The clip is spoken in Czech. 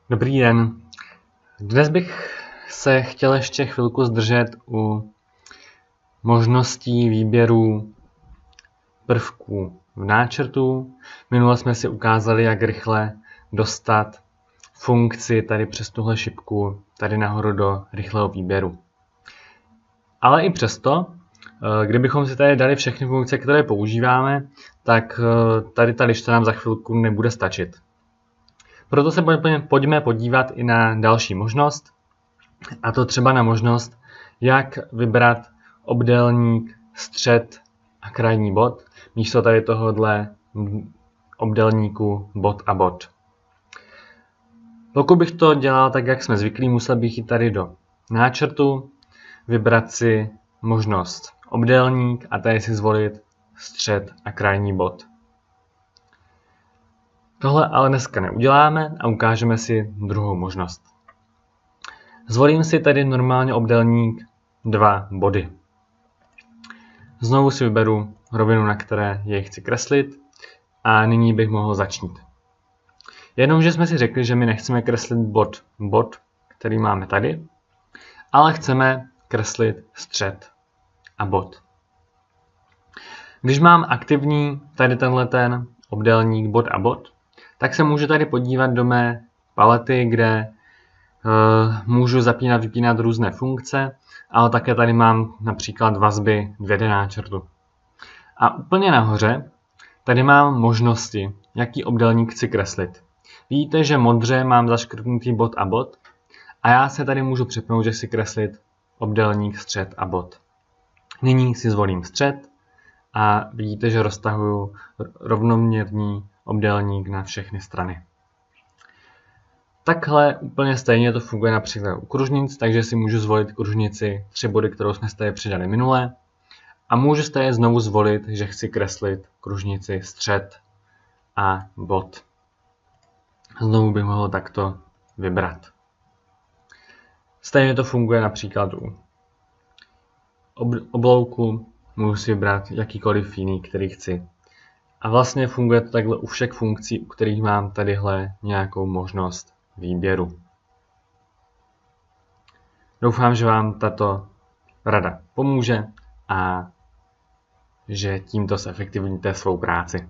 Dobrý den. Dnes bych se chtěl ještě chvilku zdržet u možností výběru prvků v náčrtu. Minule jsme si ukázali, jak rychle dostat funkci tady přes tuhle šipku tady nahoru do rychlého výběru. Ale i přesto, kdybychom si tady dali všechny funkce, které používáme, tak tady ta lišta nám za chvilku nebude stačit. Proto se pojďme podívat i na další možnost, a to třeba na možnost, jak vybrat obdélník, střed a krajní bod, místo tady tohohle obdélníku bod a bod. Pokud bych to dělal tak, jak jsme zvyklí, musel bych jít tady do náčrtu, vybrat si možnost obdélník a tady si zvolit střed a krajní bod. Tohle ale dneska neuděláme a ukážeme si druhou možnost. Zvolím si tady normálně obdélník 2 body. Znovu si vyberu rovinu, na které jej chci kreslit a nyní bych mohl začít. Jenomže jsme si řekli, že my nechceme kreslit bod, který máme tady, ale chceme kreslit střed a bod. Když mám aktivní tady ten obdélník bod a bod, tak se můžu tady podívat do mé palety, kde můžu zapínat, vypínat různé funkce, ale také tady mám například vazby 2D náčrtu. A úplně nahoře tady mám možnosti, jaký obdélník chci kreslit. Vidíte, že modře mám zaškrtnutý bod a bod a já se tady můžu přepnout, že si kreslit obdélník, střed a bod. Nyní si zvolím střed a vidíte, že roztahuju rovnoměrný obdélník na všechny strany. Takhle úplně stejně to funguje například u kružnic, takže si můžu zvolit kružnici 3 body, kterou jsme si tady přidali minule. A můžu si tady znovu zvolit, že chci kreslit kružnici střed a bod. Znovu bych mohl takto vybrat. Stejně to funguje například u oblouku, můžu si vybrat jakýkoliv jiný, který chci. A vlastně funguje to takhle u všech funkcí, u kterých mám tadyhle nějakou možnost výběru. Doufám, že vám tato rada pomůže a že tímto zefektivníte svou práci.